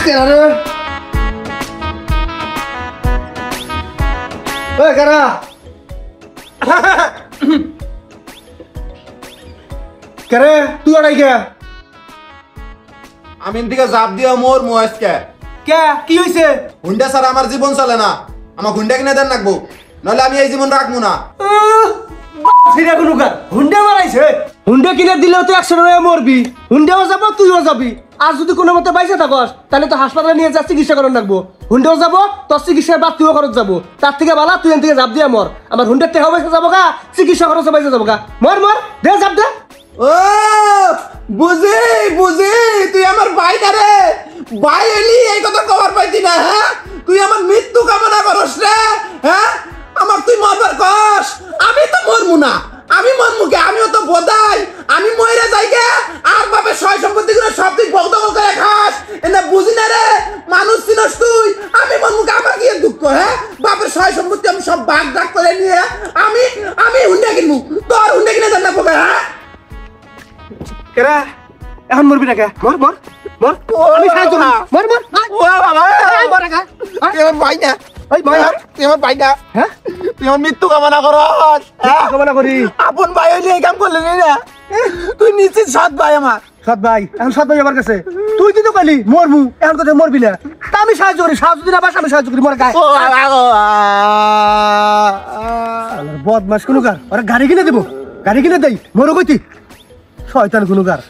কেরে ওই কারা কেরে তুই আড়াই কে আমি এদিকে জাপ দিয়ে মোর আজকে কে কি হইছে হুন্ডা ছাড়া আমার জীবন চলে না আমার হুন্ডা কিনে দেন রাখবো নাহলে আমি এই জীবন রাখবো না ফিরে কোনো কার হুন্ডা মারাইছে হুন্ডা কিনে দিলেও তো 100 টাকা মরবি হুন্ডাও যাব তুইও যাবি আর যদি কোনো মতে বাইসে থাকস তাহলে তো হাসপাতালে নিয়ে যা চিকিৎসা করার লাগবো হুন্ডাও যাব তোর চিকিৎসার বাদ তুইও খরচ যাবো তার থেকে বালা তুই এন থেকে জাপ দিয়ে মর আমার হুন্ডার টেকা বাইসে যাবো গা চিকিৎসা খরচ বাইসে যাবো গা মর মর দে জাপ দে ও বুঝি বুঝি তুই আমার ভাই না রে ভাই এলি এই কথা কবার পাইতি না হ্যাঁ তুই আমার মৃত্যু কামনা করস রে হ্যাঁ আমার তুই মরবার কস আমি তো মরমু না আমি মরমু কে আমিও তো বোধাই আমি মইরা যাই গে আর বাপের সয় সম্পত্তি গুলো সব তুই বগদখল করে খাস এনা বুঝি না রে মানুষ চিনস তুই আমি মরমু কে আমার কি দুঃখ হ্যাঁ বাপের সয় সম্পত্তি আমি সব ভাগ ভাগ করে নিয়ে আমি হুন্ডা কিনবো তোর হুন্ডা কিনে দেন না কবে হ্যাঁ কেরা এখন মরবি না কে মর মর মর আমি সাহায্য করি মর মর ও বাবা মর একা তুই আমার ভাই না ওই ভাই তুই আমার ভাই না হ্যাঁ তুই আমার মৃত্যু কামনা করস কামনা করি আপন ভাই হইলে এই কাম করলে না তুই নিশ্চিত সৎ ভাই আমার সৎ ভাই এখন সৎ ভাই আমার কাছে তুই কিন্তু কইলি মরমু এখন কথা মরবি না তা আমি সাহায্য করি সাহায্য দিন আবার আমি সাহায্য করি মর গায় ও বাবা বদমাস কোনো কার ওরা গাড়ি কিনে দেবো গাড়ি কিনে দেই মরো কইতি শয়তান কোনো কার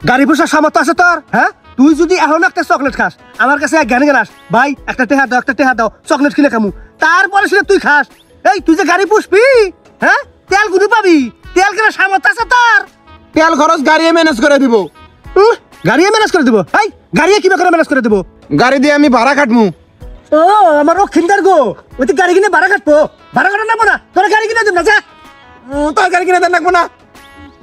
গাড়ি পোষার সামর্থ্য আছে তোর হ্যাঁ তুই যদি এখন একটা চকলেট খাস আমার কাছে জ্ঞান জ্ঞান ভাই একটা টেহা দাও চকলেট কিনে খামু তারপরে সেটা তুই খাস এই তুই যে গাড়ি পুষবি হ্যাঁ তেল গুনি পাবি তেল কেনার সামর্থ্য আছে তোর তেল খরচ গাড়ি ম্যানেজ করে দিব গাড়ি ম্যানেজ করে দিব এই গাড়ি কিভাবে করে ম্যানেজ করে দিব গাড়ি দিয়ে আমি ভাড়া কাটমু ও আমার রক্ষিন্দার গো ওই তুই গাড়ি কিনে ভাড়া কাটবো ভাড়া কাটা নেবো না তোর গাড়ি কিনে দেব না যা তোর গাড়ি কিনে দেন রাখবো না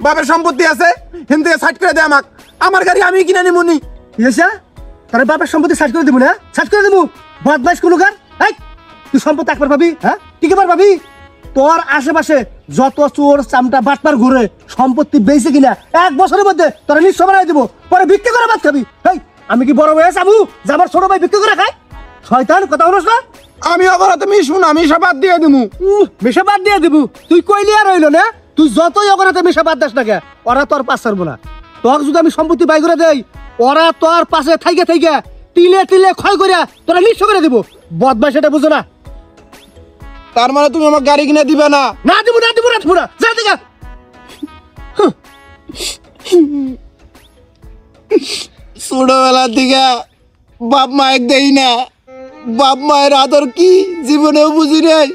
বাপের সম্পত্তি আছে হিন থেকে সাইড করে দে আমাক আমার গাড়ি আমি কিনে নিমুনি ইয়েসা তোর বাপের সম্পত্তি সাইড করে দিব না সাইড করে দেবো বদমাইশ কোনো গান এই তুই সম্পত্তি একবার পাবি হ্যাঁ টিকেবার পাবি তোর আশেপাশে যত চোর চামটা বাটপার ঘুরে সম্পত্তি বেঁচে কিনা 1 বছরের মধ্যে তোরা নিঃস্ব বানাই দিব পরে বিক্রি করে ভাত খাবি এই আমি কি বড় বয়স আবু যে আমার ছোট ভাই বিক্রি করে খাই শয়তান কথা বলছ না আমি অপরাধ মিশুন আমি সব বাদ দিয়ে দিমু মিশা বাদ দিয়ে দিব তুই কইলি আর হইল না তুই যতই অগরাতে মিশা বাদ দাস না কে ওরা তোর পাশ ছাড়বো না তোর যদি আমি সম্পত্তি বাই করে দেই ওরা তোর পাশে থাইকে তিলে তিলে ক্ষয় করে তোরা নিঃস্ব করে দিব বদমাইশ এটা বুঝো না তার মানে তুমি আমার গাড়ি কিনে দিবে না না দিব না দিব না দিব না যা দেখা ছোটবেলার দিকে বাপ মায়ের দেই না বাপ মায়ের আদর কি জীবনেও বুঝি নাই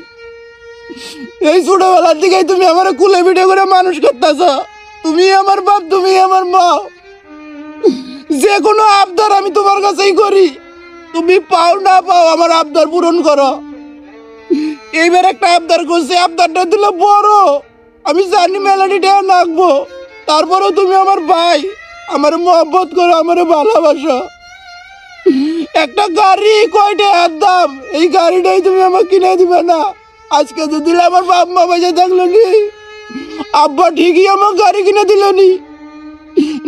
এই ছোটবেলার দিকে তুমি আমার কুলে পিঠে করে মানুষ করতেছ তুমি আমার বাপ তুমি আমার মা যে কোনো আবদার আমি তোমার কাছেই করি তুমি পাও না পাও আমার আবদার পূরণ করো এইবার একটা আবদার করছি আবদারটা দিলে বড় আমি জানি মেলাডিটা নাকবো তারপরেও তুমি আমার ভাই আমার মহব্বত করো আমার ভালোবাসো একটা গাড়ি কয়টা হাত দাম এই গাড়িটাই তুমি আমাকে কিনে দিবে না আজকে তো দিলে আমার বাপ মা বেঁচে থাকলো নি আব্বা ঠিকই আমার গাড়ি কিনে দিল নি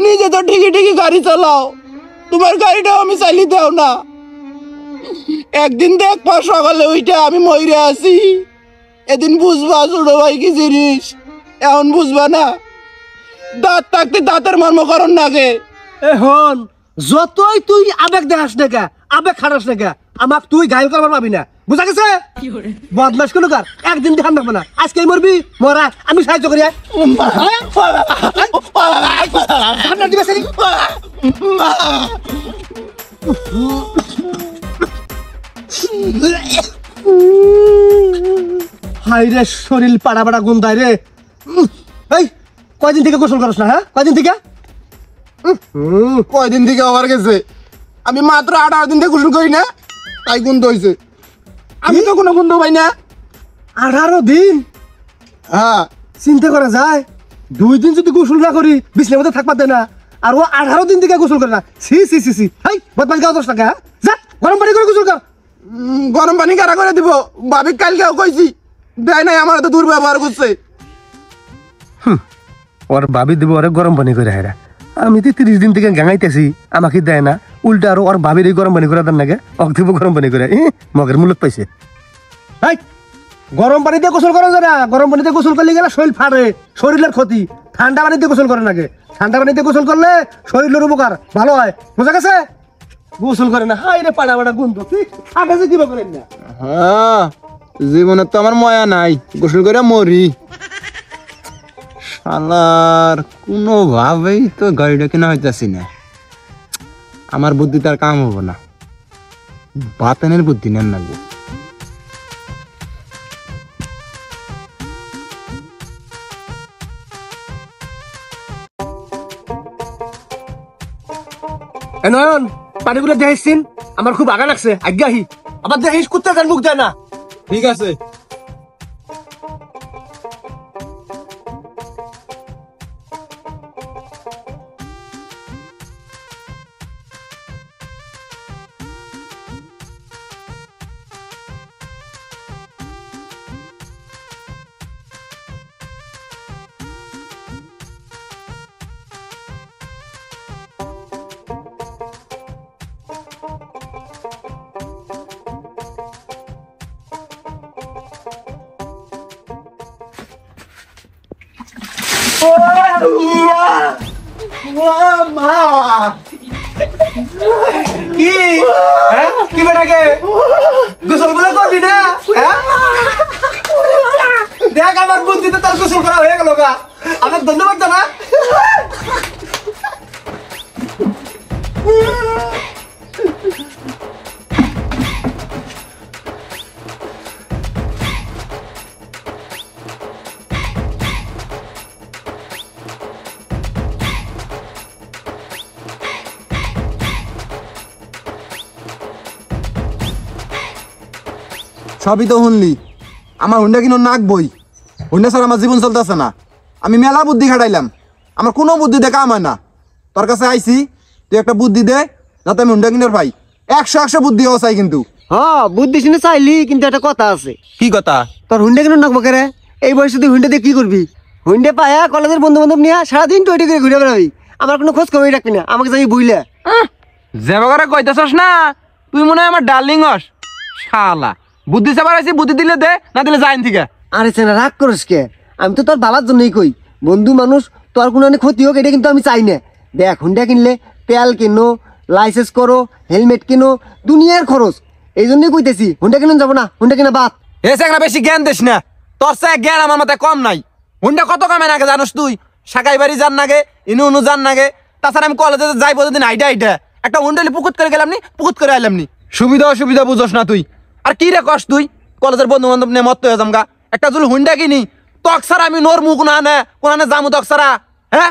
নিজে তো ঠিকই গাড়ি চালাও তোমার গাড়িটাও আমি চালিয়ে দাও না একদিন দেখ পা সকালে ওইটা আমি ময়ূরে আছি এদিন বুঝবা ছোট ভাই কি জিনিস এখন বুঝবা না দাঁত থাকতে দাঁতের মর্মকরণ নাগে এখন যতই তুই আবেগ দেখাস না কে আবেগ খাটাস না কে আমাক তুই ঘায়ল করবার পাবি না বুঝা গেছে বদমাস কোনো কার একদিন দেখান রাখবে না আজকে মরবি মরা আমি সাহায্য করি হাই রে শরীর পাড়া পাড়া গুন্দায় রে এই কয়দিন থেকে গোসল করছ না হ্যাঁ কয়দিন থেকে কয়দিন থেকে আবার গেছে আমি মাত্র 18 দিন থেকে গোসল করি না তাই গন্ধ হয়েছে আমি তো কোনো গন্ধ পাই না 18 দিন হ্যাঁ চিন্তা করা যায় 2 দিন যদি গোসল না করি বিছনার মধ্যে থাকবা দেয় না আর ও 18 দিন থেকে গোসল করে না সি সি সি সি হাই বদমাস গাও 10 টাকা যা গরম পানি করে গোসল কর গরম পানি কারা করে দিব ভাবি কালকেও কইছি দেয় নাই আমার তো দুর্ব্যবহার করছে ওর ভাবি দিব ওরে গরম পানি করে হেরা আমি তো 30 দিন থেকে গাঙাইতেছি আমাকে দেয় না, উল্টা আরো ওর ভাবির গরম পানি করে দেন নাকি অক্টিভ গরম পানি করে মগের মূলত পাইছে। গরম পানিতে গোসল করা যায় না, গরম পানিতে গোসল করলে গেলে শরীর ফাটে, শরীরের ক্ষতি। ঠান্ডা পানিতে গোসল করে নাকি, ঠান্ডা পানিতে গোসল করলে শরীরের উপকার ভালো হয়, বুঝা গেছে? গোসল করে না, হাই রে পাড়া পাড়া গন্ধ, তুই আগে কি করেন না? হ্যাঁ, জীবনে তো আমার ময়া নাই, গোসল করে মরি। শালার কোনোভাবেই তো গাড়িটা কেনা হইতাছি না। আমার বুদ্ধি তার কাম হবো না, বাতানের বুদ্ধি নেন লাগবো। নয়ন পানিগুলো দেখাইছিন, আমার খুব আগা লাগছে, আজ্ঞাহি আবার দেখিস কুত্তা যার মুখ দেয় না। ঠিক আছে। কি কি বেটাকে গোসল গুলো করবি না? দেখ আমার বুদ্ধিতে তার গোসল করা হয়ে গেল গা, আমার ধন্যবাদ জানা। সবই তো শুনলি, আমার হুন্ডা কিনো নাক বই, হুন্ডা স্যার আমার জীবন চলতেছে না। আমি মেলা বুদ্ধি খাটাইলাম, আমার কোনো বুদ্ধি দেখা আমার না। তোর কাছে আইছি, তুই একটা বুদ্ধি দে যাতে আমি হুন্ডা কিনার পাই। 100 বুদ্ধি ও চাই কিন্তু। হ্যাঁ বুদ্ধি শুনে চাইলি, কিন্তু একটা কথা আছে। কি কথা? তোর হুন্ডা কেন নাকবো রে? এই বয়সে তুই হুন্ডা দিয়ে কি করবি? হুন্ডা পায়া কলেজের বন্ধু বান্ধব নিয়ে সারাদিন টয়টি করে ঘুরে বেড়াবি, আমার কোনো খোঁজ খবরই রাখবি না, আমাকে যাই বুঝলে। যেবা করে কইতেছস না, তুই মনে হয় আমার ডার্লিং হস। শালা বুদ্ধি চাবার আইছি, বুদ্ধি দিলে দে, না দিলে যাইন থেকে। আরে চেনা রাগ করিস কে? আমি তো তোর বালার জন্যই কই, বন্ধু মানুষ, তোর কোনো অনেক ক্ষতি হোক এটা কিন্তু আমি চাই না। দেখ হুন্ডা কিনলে তেল কিনো, লাইসেন্স করো, হেলমেট কিনো, দুনিয়ার খরচ। এই জন্যই কইতেছি হুন্ডা কিনুন যাবো না, হুন্ডা কিনা বাদ। এসে একটা বেশি জ্ঞান দিস না, তোর সে জ্ঞান আমার মাথায় কম নাই। হুন্ডা কত কামে নাগে জানোস তুই? সাকাই বাড়ি যান নাগে, ইনু উনু যান নাগে। তাছাড়া আমি কলেজে যাই প্রতিদিন আইডা আইডা একটা হুন্ডালি পুকুত করে গেলাম নি, পুকুত করে আইলাম নি। সুবিধা অসুবিধা বুঝোস না তুই। আর কি রে কস তুই? কলেজের বন্ধু বান্ধব নিয়ে মত হয়ে যামগা, একটা জুল হুন্ডা কিনি, তক ছাড়া আমি নরমু কোনানে জামু তক ছাড়া? হ্যাঁ,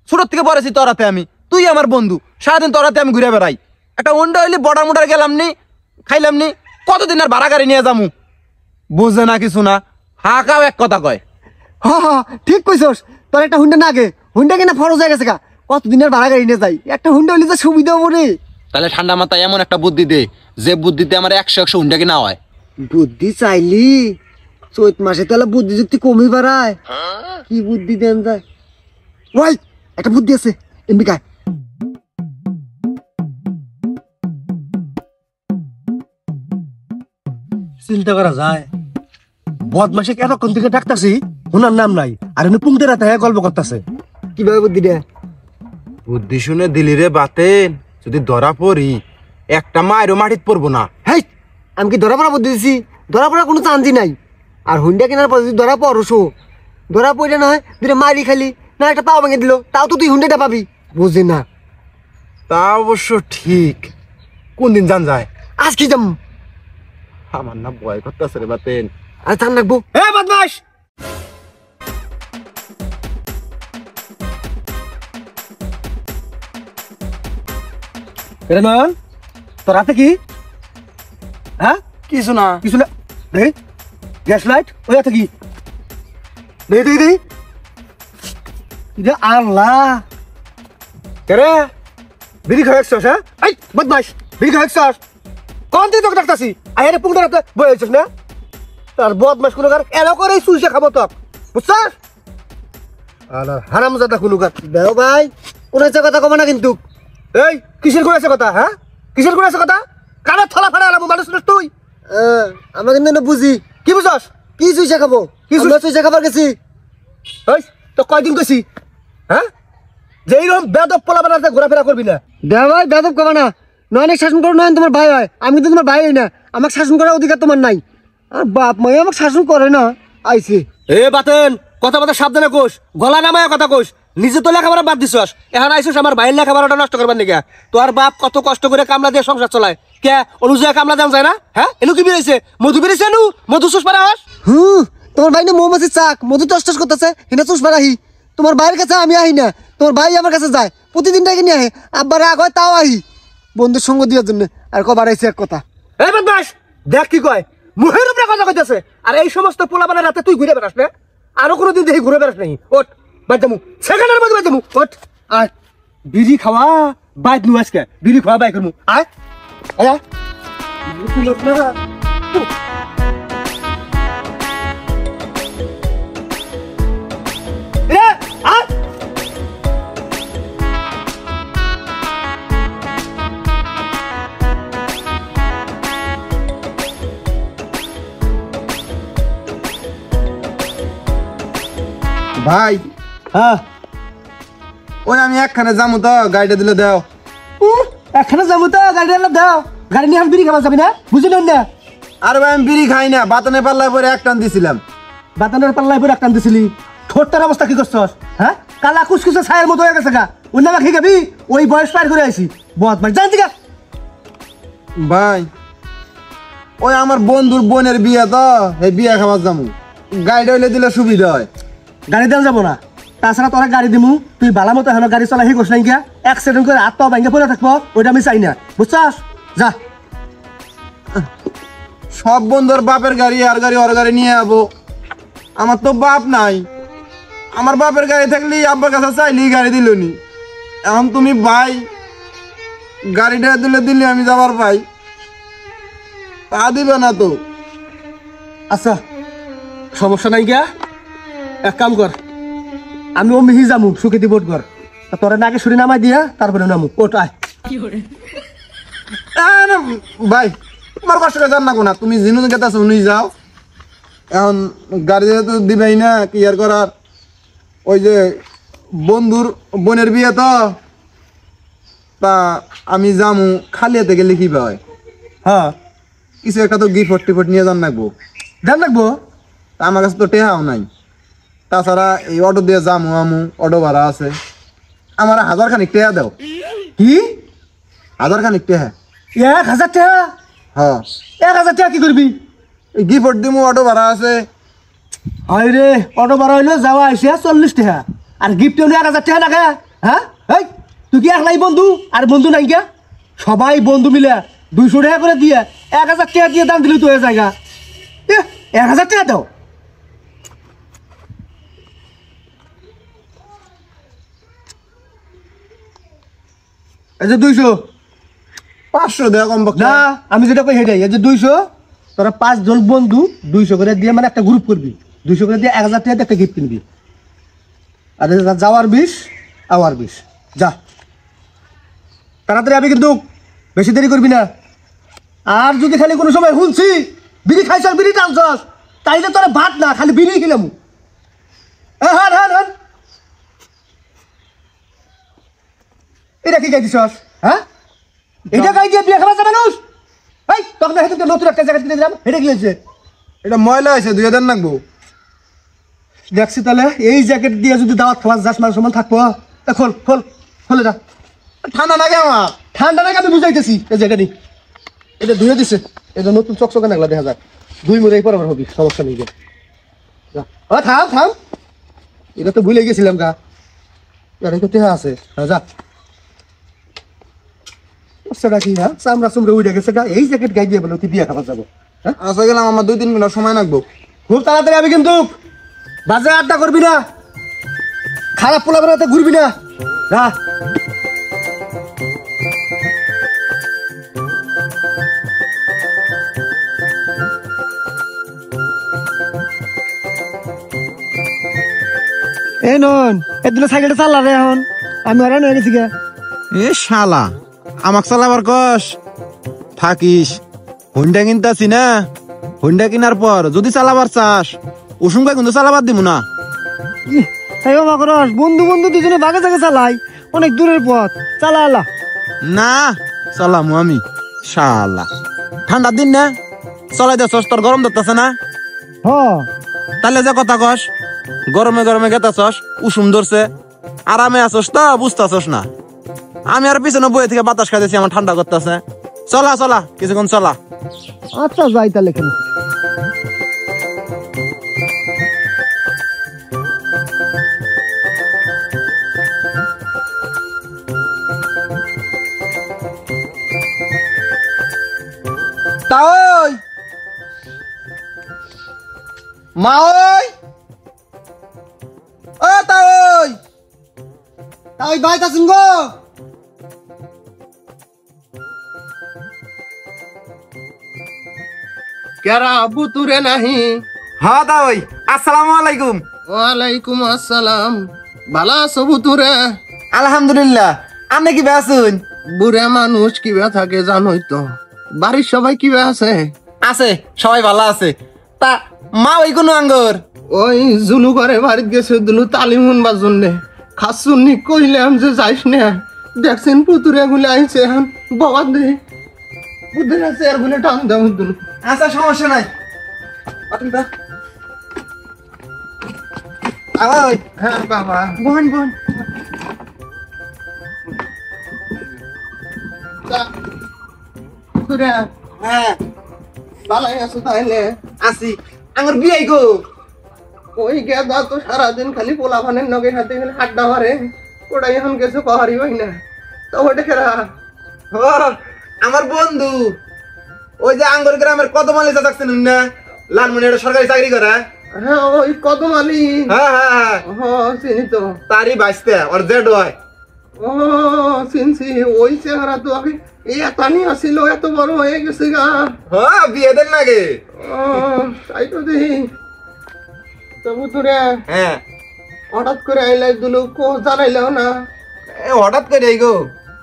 ছোট থেকে পড়েছি তোরাতে আমি, তুই আমার বন্ধু, সারাদিন তোরাতে আমি ঘুরে বেড়াই। একটা হুন্ডা হইলে বর্ডার মোটার গেলাম নি, খাইলাম নি, কতদিন আর ভাড়া গাড়ি নিয়ে যামু? বুঝে না কিছু না, হাঁকাও এক কথা কয়। হ হ ঠিক কইছস, তোর একটা হুন্ডা নাগে, হুন্ডা কিনা ফরজ হয়ে গেছে গা, কতদিনের ভাড়া গাড়ি নিয়ে যাই, একটা হুন্ডা হইলে তো সুবিধা হবো রে। তাহলে ঠান্ডা মাথায় এমন একটা বুদ্ধি দে, যে বুদ্ধিতে আমার 100 হুন্ডা কিনা হয়। বুদ্ধি চাইলি? চৈত মাসে তাহলে বুদ্ধি যুক্তি কমই বাড়ায়, কি বুদ্ধি দেন যায়? ওই একটা বুদ্ধি আছে, এমনি গায়। চিন্তা করা যায়, বদমাসে এতক্ষণ থেকে ডাকতাছি, ওনার নাম নাই, আর এনে পুংতে রাতে গল্প করতেছে। কিভাবে বুদ্ধি দেয়? বুদ্ধি শুনে দিলি রে বাতেন, যদি ধরা পড়ি একটা মায়েরও মাটিত পড়বো না। হেই, আমি কি ধরা পড়া বুদ্ধি দিছি? ধরা পড়ার কোনো চান্সই নাই। আর হুন্ডা কেনার পর যদি ধরা পড়ছো, ধরা পড়ে না হয় দুটো মারি খালি, না একটা পাও ভেঙে দিল, তাও তো তুই হুন্ডাটা পাবি, বুঝলি না? তা অবশ্য ঠিক। কোন দিন জান যায়? আজ কি যাম? আমার না ভয় করতেছে রে বাতেন। আর চান রাখবো। এ বদমাস, এটা নয়ন, তোর হাতে কি? হ্যাঁ কিছু না। কিছু না, দে গ্যাস লাইট, ওই হাতে কি? দে দে দে, আল্লাহ কেরে বিড়ি খাওয়াচ্ছস? হ্যাঁ এই বদমাস, বিড়ি খাওয়াচ্ছস? কোন দিন তোকে ডাকতাছি, আরে পুংটা রাতে বই হয়েছিস না? তার বদমাস কোনো কার এলো করে চুলসে খাবো তো, বুঝছস? আলা হারামজাদা কোনো কার। দেও ভাই, কোনো হচ্ছে কথা কমা না কিন্তু। এই কিসের করে আছে কথা, হ্যাঁ কিসের করে আছে কথা? কানে থলা ফাড়া আলাম মানুষ না তুই। আমরা কিন্তু না বুঝি কি বুঝছস? কি চুইসা খাবো, কি আমরা চুইসা খাবার গেছি। ওই তো কয়দিন কইছি, হ্যাঁ যে এইরকম বেদব পোলা বানাতে ঘোরাফেরা করবি না। দেখ ভাই বেদব কমা না, নয়নে শাসন করো, নয়ন তোমার ভাই হয়, আমি কিন্তু তোমার ভাই হই না, আমাকে শাসন করার অধিকার তোমার নাই। আর বাপ মাই আমাকে শাসন করে না, আইছি। এ বাতেন কথা কথা সাবধানে কোষ, গলা নামায় কথা কোষ। নিজে তো লেখাপড়া বাদ দিছস, এখন আইছস আমার ভাইয়ের লেখাপড়াটা নষ্ট করবার নাকি? তোর বাপ কত কষ্ট করে কামলা দিয়ে সংসার চালায়, কে অনুযায়ী কামলা দাম যায় না? হ্যাঁ এনু কি বেরিয়েছে, মধু বেরিয়েছে, এনু মধু চুষ পারা হস। তোমার ভাই না মৌমাছির চাক, মধু টস টস করতেছে, হিনা চুষ পারাহি। তোমার ভাইয়ের কাছে আমি আহি না, তোমার ভাই আমার কাছে যায় প্রতিদিন টাকা নিয়ে আহে, আব্বার রাগ হয় তাও আহি বন্ধুর সঙ্গ দেওয়ার জন্য। আর কবার আইছে এক কথা, এই বদমাস দেখ কি কয়, মুহের উপরে কথা কইতেছে। আর এই সমস্ত পোলা বানা রাতে তুই ঘুরে বেড়াস না? আরো কোনোদিন দেখি ঘুরে বেড়াস নাই। ওঠ বাইর যামু, সেকেন্ডের মধ্যে বাইর যামু। ওঠ আয়, বিড়ি খাওয়া বাইর নু আজকে, বিড়ি খাওয়া বাই করমু। আয় আয় আয়। এ, আয়। ভাই হ্যাঁ ওই আমি একখানে যাবো তো, গাড়িটা দিলে দাও। এখানে যাবো তো, গাড়ি আনলাম দাও। গাড়ি নিয়ে আমি বিড়ি খাওয়া যাবি না, বুঝলেন না? আর ভাই আমি বিড়ি খাই না, বাতানে পাল্লায় পরে এক টান দিছিলাম। বাতানের পাল্লায় পরে একটান দিছিলি, ঠোঁটটার অবস্থা কি করছস? হ্যাঁ কালা কুচকুচে ছায়ের মতো হয়ে গেছে গা, অন্য খেয়ে গাবি। ওই বয়স পার করে আইসি, বদমাস জানতি গা। ভাই ওই আমার বন্ধুর বোনের বিয়ে তো, এই বিয়ে খাবার যাবো, গাড়িটা হইলে দিলে সুবিধা হয়। গাড়ি দেওয়া যাবো না, তাছাড়া তোরা গাড়ি দিমু, তুই বালা মতো এখন গাড়ি চলা শিখোস নাই গিয়া, অ্যাক্সিডেন্ট করে হাত পা ভাঙ্গে পড়ে থাকবো, ওইটা আমি চাই না, বুঝছস? যা। সব বন্ধুর বাপের গাড়ি আর গাড়ি ওর গাড়ি নিয়ে যাবো, আমার তো বাপ নাই। আমার বাপের গাড়ি থাকলে আব্বার কাছে চাইলি গাড়ি দিল নি। এখন তুমি ভাই গাড়িটা দিলে দিলে আমি যাবার ভাই, তা দিবে না তো। আচ্ছা সমস্যা নাই গিয়া, এক কাম কর, আমি ও মিহি যামু সুখেতি বোট ঘর, তোরা নাকে সুরি নামাই দিয়া তারপরে নামু। ওট আয়। না ভাই তোমার কষ্ট করে যান না কোনা, তুমি জিনু গেতাছো উনি যাও। এখন গাড়ি তো দিবেই না, কি আর করার। ওই যে বন্ধুর বোনের বিয়ে তো, তা আমি যামু, খালি হাতে গেলে কি হয়? হ্যাঁ কিছু একটা তো গিফট টিফট নিয়ে যান লাগবো। ধ্যান রাখবো। তা আমার কাছে তো টেহাও নাই, তাছাড়া এই অটো দিয়ে যামু, আমু অটো ভাড়া আছে। আমার 1000 খানিক টেহা দাও। কি 1000 খানিক টেহা? 1000 টাকা? হ্যাঁ 1000 টাকা কি করবি? গিফট দিমু, অটো ভাড়া আছে। হয় রে, অটো ভাড়া হইলো যাওয়া আইসে 40 টাকা, আর গিফট হলে 1000 টাকা না? হ্যাঁ এই তুই কি একলাই বন্ধু আর বন্ধু নাই গিয়া? সবাই বন্ধু মিলে 200 টাকা করে দিয়ে 1000 টাকা দিয়ে দাম দিলি তো হয়ে জায়গা। 1000 টাকা দাও। এই যে 200। 500 দেওয়া কম পক্ষে। না আমি যেটা কই সেটাই, এই যে 200, তোরা 5 জন বন্ধু 200 করে দিয়ে মানে একটা গ্রুপ করবি, 200 করে দিয়ে 1000 টাকা একটা গিফট কিনবি। আর যাওয়ার 20 আওয়ার 20। যা তাড়াতাড়ি আমি, কিন্তু বেশি দেরি করবি না। আর যদি খালি কোনো সময় শুনছি বিড়ি খাইছস বিড়ি টানছস, তাইলে তোরা ভাত না খালি বিড়ি খেলাম। হ্যাঁ হ্যাঁ হ্যাঁ হ্যাঁ, এটা কি গাই দিছস? হ্যাঁ এটা গাই দিয়ে বিয়ে খাওয়া যাবে মানুষ? এই তখন হেতু নতুন একটা জায়গা কিনে দিলাম, এটা কি হয়েছে? এটা ময়লা হয়েছে, 2000 লাগবো। দেখছি তাহলে এই জ্যাকেট দিয়ে যদি দাওয়াত খাওয়া যাস মান সমান থাকবো। খোল খোল খোলে যা। ঠান্ডা লাগে আমার। ঠান্ডা নাকি আমি বুঝাইতেছি, এই জায়গা নি এটা ধুয়ে দিছে, এটা নতুন চকচকে নাগলা দেখা যাক। 2 মুড়াই পর হবি, সমস্যা নেই। যা থাম থাম, এটা তো ভুলে গেছিলাম গা, আর এই তো টেহা আছে। যা সেটা কি? হ্যাঁ চামড়া চুমড়ে উঠে গেছে গা, এই জ্যাকেট গাই দিয়ে বলে তুই বিয়ে খাওয়া যাবো? হ্যাঁ আসা গেলাম, আমার 2-3 ঘন্টা সময় লাগবো। খুব তাড়াতাড়ি আমি, কিন্তু বাজে আড্ডা করবি না, খারাপ পোলা বেড়াতে ঘুরবি না। যা। এই নন এদিন সাইকেলটা চালা রে এখন আমি আর হয়ে গেছি গে। এ শালা আমাক চালাবার কস থাকিস হুন্ডা কিনতাছি না, হুন্ডা কিনার পর যদি চালাবার চাস উসুমকে কিন্তু চালাবার দিব না। তাই বাবা করস বন্ধু বন্ধু দুজনে বাগে জাগে চালাই, অনেক দূরের পথ চালা আলা। না চালামু আমি শালা, ঠান্ডার দিন না চলাইতেছস, তোর গরম ধরতেছে না? হ তাহলে যে কথা কস গরমে গরমে গেতাছস, উষুম ধরছে, আরামে আছস তো বুঝতেছস না। আমি আর পিছনে বইয়ে থেকে বাতাস খাইতেছি, আমার ঠান্ডা করতেছে। চলা চলা কিছুক্ষণ চলা। আচ্ছা যাই তাহলে কেন। তাওই মা ওই ও তাওই তাই ভাই তাসুন গো। কেরা আবু তুরে নাহি? হ্যাঁ তাওই আসসালামু আলাইকুম। ওয়ালাইকুম আসসালাম। ভালো আছো বুতুরে? আলহামদুলিল্লাহ, আপনি কি বেসুন? বুড়া মানুষ কিবা থাকে জানোই তো। বাড়ির সবাই কিবা আছে? আছে, সবাই ভালো আছে। তা মা ওই কোন আঙ্গর? ওই জুলু করে বাড়িত গেছে দুলু তালিম শুনবার জন্যে। খাসুনি কইলাম যে যাইস না, দেখছেন পুতুরে গুলো আইছে এখন বাবা দে বুদ্ধের আছে আর গুলো টান দাম দুলু। আচ্ছা সমস্যা নাই। ওই হ্যাঁ বাবা। বোন বোন পুতুরে হ্যাঁ ভালাই আছো তাইলে? আসি। আঙ্গর বিয়াই গো? ওই গেদা তো সারাদিন খালি পোলাপানের নগে হাতে খালি হাড্ডা মারে, ওটাই এখন গেছে পাহাড়ি হয় না। তো ওটা খেরা ও আমার বন্ধু, ওই যে আঙ্গর গ্রামের কত মালিকা থাকছেন না, লালমনি একটা সরকারি চাকরি করে। হ্যাঁ ওই কদম আলী। হ্যাঁ হ্যাঁ হ্যাঁ হ চিনি তো। তারই বাইসতে ওর জেড হয়। ও চিনছি, ওই চেহারা তো আগে এই এতানি আসিল, এত বড় হয়ে গেছে গা। হ্যাঁ বিয়ে দেন নাকি? ও তাই তো দেখি। তবু তোরে হ্যাঁ হঠাৎ করে আইলাই দুলু, কো জানাইলেও না। এ হঠাৎ করে এই গো,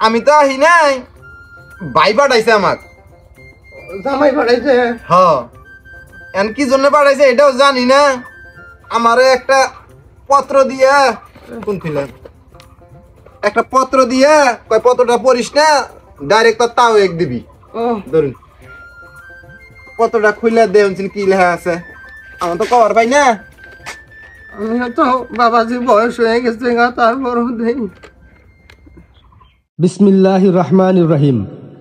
আমি তো আহি নাই, ভাই পাঠাইছে আমাক। জামাই পাঠাইছে? হ্যাঁ এন কি জন্য পাঠাইছে এটাও জানি না। আমারে একটা পত্র দিয়া, কোন ছিলেন একটা পত্র দিয়া কয় পত্রটা পড়িস না, ডাইরেক্ট তোর তাও এক দিবি। ও ধরুন পত্রটা খুলে দেউনছিল কি লেখা আছে, আমার তো কভার পাই না। আমি তো বাবাজি বয়স হয়ে গেছে গা, তারপর দেই। বিসমিল্লাহির রহমানির রহিম।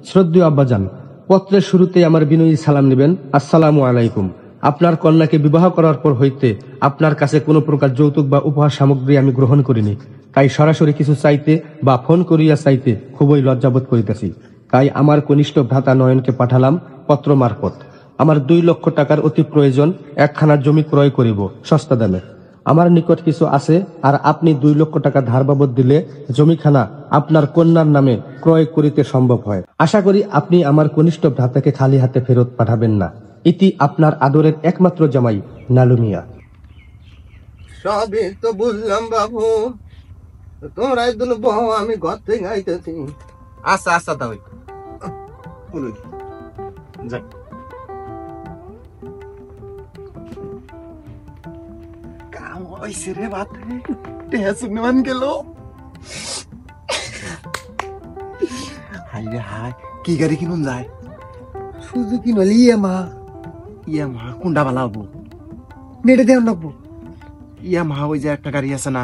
শ্রদ্ধেয় আব্বাজান, পত্রের শুরুতে আমার বিনয়ী সালাম নেবেন। আসসালামু আলাইকুম। আপনার কন্যাকে বিবাহ করার পর হইতে আপনার কাছে কোনো প্রকার যৌতুক বা উপহার সামগ্রী আমি গ্রহণ করিনি, তাই সরাসরি কিছু চাইতে বা ফোন করিয়া চাইতে খুবই লজ্জাবোধ করিতেছি। তাই আমার কনিষ্ঠ ভ্রাতা নয়নকে পাঠালাম পত্র মারফত। আমার 2 লক্ষ টাকার অতি প্রয়োজন, একখানা জমি ক্রয় করিব সস্তা দামে। আমার নিকট কিছু আছে, আর আপনি 2 লক্ষ টাকা ধার বাবদ দিলে জমিখানা আপনার কন্যার নামে ক্রয় করিতে সম্ভব হয়। আশা করি আপনি আমার কনিষ্ঠ ভ্রাতাকে খালি হাতে ফেরত পাঠাবেন না। ইতি আপনার আদরের একমাত্র জামাই নালু মিয়া। সবই তো বুঝলাম বাবু, তোমরাই দুলু বহু, আমি ঘর থেকে আইতেছি। আচ্ছা আচ্ছা তাই যাই। কাম হইছে রে বাতে, টেসুন গেল। হাই রে হাই, কি গাড়ি কিনুন যায়? সুজুকি নলি ইয়ে মা ইয়া মা কোনটা ভালো হবো? নেটে দেওয়া নাকবো। ইয়া মা ওই যে একটা গাড়ি আছে না,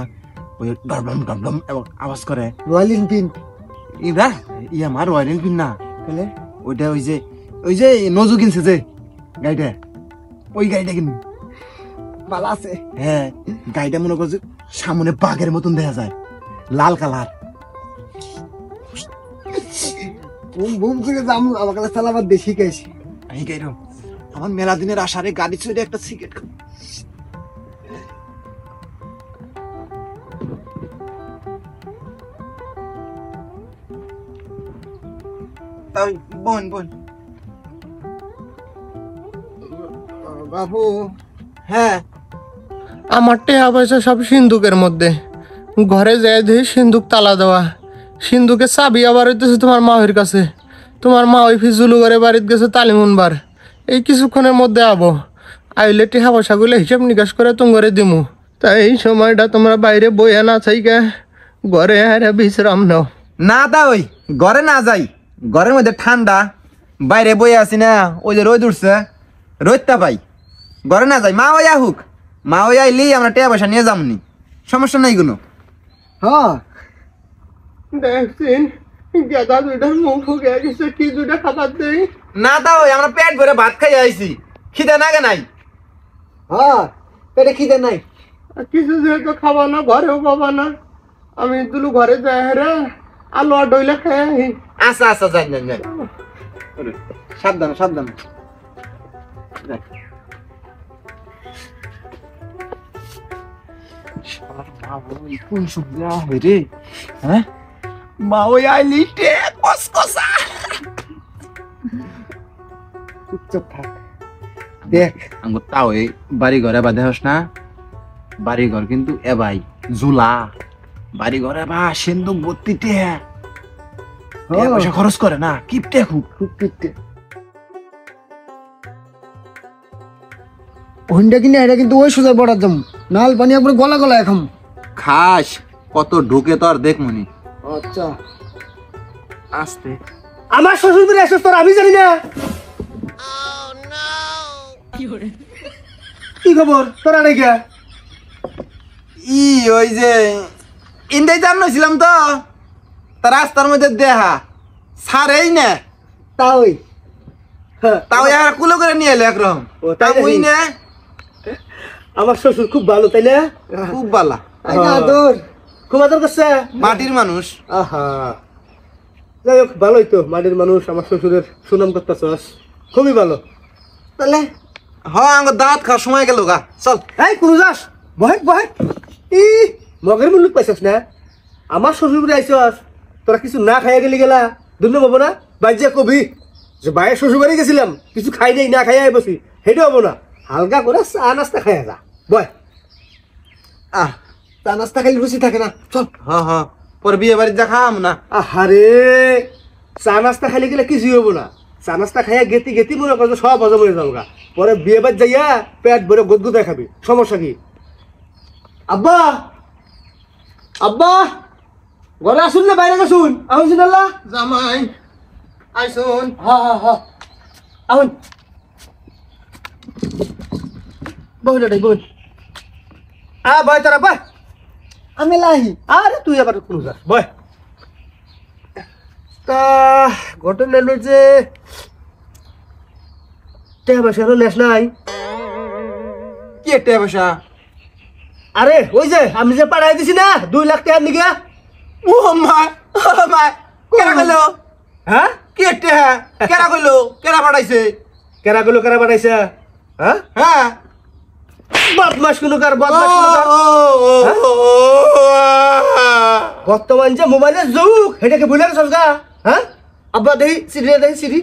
ওই ডবলম ডবলম আওয়াজ করে, রয়্যাল এনফিল্ড। ইরা ইয়া মা রয়্যাল এনফিল্ড না, তাহলে ওইটা ওই যে নজু কিনছে যে গাড়িটা, ওই গাড়িটা কিনবি। ভালো আছে। হ্যাঁ গাড়িটা মনে করছে সামনে বাঘের মতন দেখা যায়, লাল কালার। বুম বুম করে যাম, আমার কাছে চালাবার দেশি খাইছি। এই গাড়ি আমার মেলা দিনের আশারে গাড়ি চড়ে একটা সিগারেট। তাই বোন বোন। বাবু হ্যাঁ আমার টেহা পয়সা সব সিন্ধুকের মধ্যে, ঘরে যায় দেখি সিন্ধুক তালা দেওয়া, সিন্ধুকে চাবি আবার হইতেছে তোমার মায়ের কাছে। তোমার মা ওই ফিজুলু ঘরে বাড়িতে গেছে তালিমুনবার, এই কিছুক্ষণের মধ্যে আবো, আইলে টিহা পয়সাগুলো হিসাব নিকাশ করে তুমি ঘরে দিমু। তাই এই সময়টা তোমরা বাইরে বইয়া না চাইকে ঘরে আর বিশ্রাম নাও। না তা ওই ঘরে না যাই, ঘরের মধ্যে ঠান্ডা, বাইরে বই আছি না, ওই যে রোদ উঠছে, রোদটা পাই, ঘরে না যাই। মা ওই আহুক, মা ওই আইলি আমরা টাকা পয়সা নিয়ে যামনি, সমস্যা নাই কোনো। হ্যাঁ দেখছেন গেদা দুইটার মুখ ফুকে গেছে, কি দুইটা খাবার দেই? না তা ওই আমরা পেট ভরে ভাত খাই আইছি, খিদে নাগে নাই। হ্যাঁ পেটে খিদে নাই। কিছু যেহেতু খাবা না, ঘরেও পাবা না, আমি দুলু ঘরে যাই রে আলু আর ডইলে খাই। আচ্ছা আচ্ছা যাই যাই যাই, সাবধানে সাবধানে। কোন সুবিধা হয় রে? হ্যাঁ মা ওই আইলি টে কসকসা। চুপচাপ থাক, দেখ আঙ্গ তাও এই বাড়ি ঘরে বা দেহস না, বাড়ি ঘর কিন্তু এ ভাই জুলা, বাড়ি ঘরে বা সিন্ধুক ভর্তি টেহা, টাকা পয়সা খরচ করে না, কিপটে খুব। খুব পিটতে হন্ডা কিনে এটা কিন্তু ওই সোজা বড়ার দাম, নাল পানি একবার গলা গলা এখন। খাস কত ঢুকে তো আর দেখ মনি। আচ্ছা আস্তে আমার শ্বশুর বাড়ি আসছিস তোর আমি জানি না। কি খবর তোরা নাকি? ই ওই যে ইন্দাই জান নছিলাম তো, তার রাস্তার মধ্যে দেহা সারেই না, তাই তাও আর কুলো করে নিয়ে এলো একরকম। ও, তাই ওই নাকি? না আমার শ্বশুর খুব ভালো তাই না? খুব বালা, আদর খুব আদর করছে। মাটির মানুষ। আহা যাই হোক ভালোই তো, মাটির মানুষ, আমার শ্বশুরের সুনাম করতেছস, খুবই ভালো। তাহলে হ আঙ্গ দাঁত খাওয়ার সময় গেল গা, চল। এই কোন যাস? বহেক বহেক, ই মগের মুলুক পাইছস না? আমার শ্বশুর বাড়ি আইছস, তোরা কিছু না খাইয়া গেলি গেলা দুর্ন হবো না? বাইজে কবি যে বাইরের শ্বশুর বাড়ি গেছিলাম, কিছু খাই নাই, না খাইয়া বসি, সেটা হবো না। হালকা করে চা নাস্তা খাইয়া যা, বয়। আহ চা নাস্তা খালি রুচি থাকে না, চল। হ হ পরে বিয়ে বাড়ি যা খাম না। আহারে চা নাস্তা খাইলে গেলে কিছুই হবো না। চা নাস্তা খাইয়া গেতি গেতি মনে করছো সব হজম হয়ে যাবো গা, পরে বিয়ে বাড়ি যাইয়া পেট ভরে গদগুদায় খাবি, সমস্যা কি? আব্বা আব্বা ঘরে আসুন না বাইরে আসুন? আহুন সিনাল্লাহ। জামাই আইসুন। হা হা হা আহুন বহুন এটাই বহুন। বয় তারা বয়। আমি লাহি আরে তুই আবার কোন যাস, বয়। তা ঘটনা হলো যে টাকা পয়সা লেস নাই। কি একটা পয়সা? আরে ওই যে আমি যে পাঠাই দিছি না 2 লাখ টাকার নিকে। ও মা মা কেরা কইলো? হ্যাঁ কি একটা কেরা কইলো? কেরা পাঠাইছে? কেরা গেলো কেরা পাঠাইছে? হ্যাঁ হ্যাঁ বদমাস কোন কার, বদমাস কোন কার। বর্তমান যে মোবাইলের যুগ, সেটাকে ভুলে গেছস গা? হ্যাঁ আব্বা দেই সিঁড়ি দেই সিঁড়ি,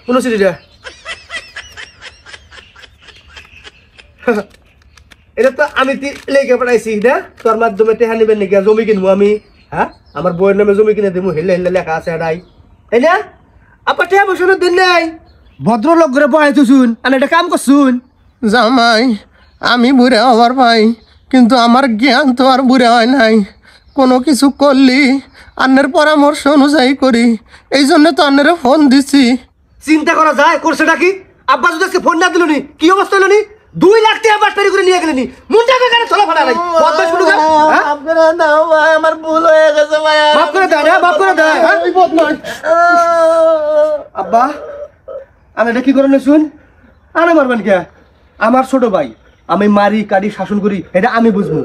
কোন সিঁড়ি রে? এটা তো আমি লেগে পাঠাইছি না, তোর মাধ্যমে টেহা নিবেন নাকি? জমি কিনবো আমি, হ্যাঁ আমার বইয়ের নামে জমি কিনে দেবো, হেলে হেলে লেখা আছে এটাই, তাই না? আপা টেহা বসানোর দিন নাই, ভদ্রলোক করে বহাইতো শুন, আর এটা কাম করছুন। জামাই আমি বুড়ে হওয়ার ভাই, কিন্তু আমার জ্ঞান তো আর বুড়ে হয় নাই। কোনো কিছু করলি আন্নের পরামর্শ অনুযায়ী করি, এই জন্য তো আন্নের ফোন দিছি। চিন্তা করা যায় করছে নাকি? আব্বা যদি আজকে ফোন না দিল নি, কি অবস্থা হলো নি? 2 লাখ টাকা বাটপারি করে নিয়ে গেলেনি, মুন্ডা কেন চলা ফেলা নাই? বদমাশ শুরু কর, হ্যাঁ? আপনারা দাও ভাই, আমার ভুল হয়ে গেছে ভাই। মাফ করে দেয় না, মাফ করে দেয়, হ্যাঁ? আব্বা আমি এটা কি করে শুন, আরে মারবেন কে? আমার ছোট ভাই, আমি মারি কাটি শাসন করি, এটা আমি বুঝবো।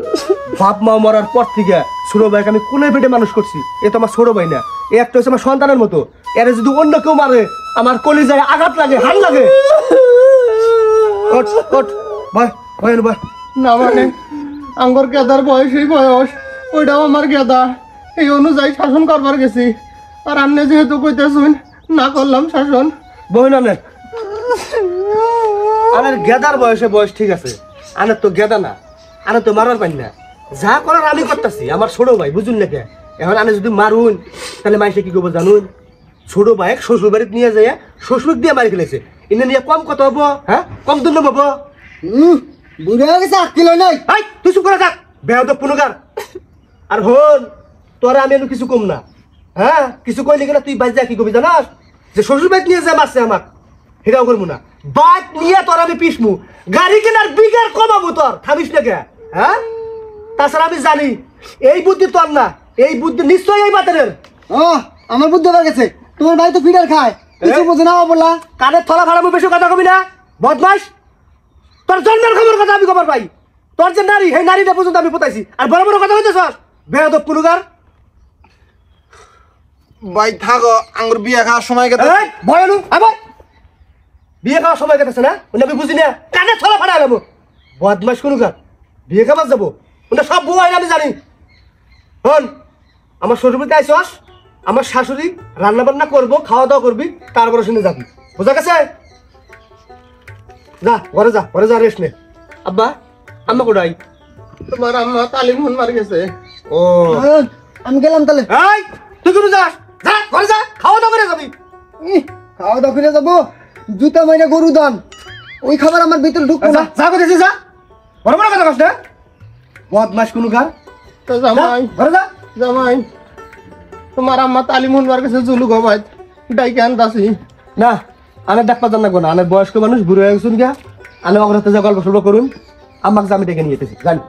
বাপ মা মরার পর থেকে ছোট ভাইকে আমি কোলে পেটে মানুষ করছি, এ তো আমার ছোট ভাই না, এ একটা হচ্ছে আমার সন্তানের মতো। এর যদি অন্য কেউ মারে আমার কলিজায় আঘাত লাগে, হাল লাগে। ওঠ ওঠ ভাই, ভাই ভাই। না মানে আঙ্গর গেদার বয়স, এই বয়স ওইটাও আমার গেদা, এই অনুযায়ী শাসন করবার গেছি। আর আন্নে যেহেতু কইতেছুন, না করলাম শাসন। বহিন আনে আমার গেদার বয়সে বয়স ঠিক আছে, আনের তো গেদা না, আনের তো মারার পাই না। যা করার আমি করতেছি আমার ছোট ভাই বুঝুন না কে এখন আমি যদি মারুন তাহলে মাইসে কি করবো জানুন ছোট ভাই শ্বশুর বাড়িতে নিয়ে যায় শ্বশুর দিয়ে মারি ফেলেছে এনে নিয়ে কম কত হবো হ্যাঁ কম দণ্ড পাবো বুড়ো হয়ে গেছে 8 কিলো নাই হাই তুই চুপ করে থাক বেয়াদব পুনগার আর হন তোরা আমি এনে কিছু কম না হ্যাঁ কিছু কইলে কিনা তুই বাইরে যা কি করবি জানাস যে শ্বশুর বাড়িতে নিয়ে যায় মারছে আমার সেটাও করবো না বাইক নিয়ে তোর আমি পিসমু গাড়ি কেনার বিঘার কমাবো তোর থামিস না কে হ্যাঁ তাছাড়া আমি জানি এই বুদ্ধি তোর না এই বুদ্ধি নিশ্চয়ই এই বাতের ও আমার বুদ্ধি হয়ে গেছে তোমার ভাই তো ফিডার খায় কিছু বোঝে না বলা কানের থলা ফাড়াবো বেশি কথা কবি না বদমাস তোর জন্মের খবর কথা আমি খবর পাই তোর যে নারী সেই নারীটা পর্যন্ত আমি পোতাইছি আর বড় বড় কথা হইতেছস বেয়াদব পুনুগার ভাই থাকো আঙ্গুর বিয়া খাওয়ার সময় গেছে এই ভয়ানু আবার বিয়ে খাওয়ার সময় কেটেছে না ওটা আমি বুঝি না কানে থলা ফাড়া এলাম বদমাস পুনুগার বিয়ে খাবার যাবো ওটা সব বউ আইন আমি জানি হন আমার শ্বশুরবাড়িতে আইসস আমার শাশুড়ি রান্না বান্না করবো খাওয়া দাওয়া করবি তারপরে শুনে যাবি বোঝা গেছে যা ঘরে যা রেস্ট নে আব্বা আম্মা কোথায় তোমার আম্মা তালিম হন মার গেছে ও আমি গেলাম তাহলে এই তুই কোন যাস যা ঘরে যা খাওয়া দাওয়া করে যাবি খাওয়া দাওয়া করে যাবো জুতা মাইনা গরু দান ওই খাবার আমার ভিতরে ঢুকবো যা না যা করতেছিস যা বড় বড় কথা কস না বদমাস কোন গা তো জামাই ঘরে যা জামাই তোমার আম্মা তালিম হন মার গেছে জুলু গো ভাই ডাইকে আনতাছি না আনে ডাক্তার জান না আনে বয়স্ক মানুষ বুড়ো হয়ে গেছুন গা আনে অগ্রতে যা গল্প সল্প করুন আমাকে আমি ডেকে নিয়ে যেতেছি জানি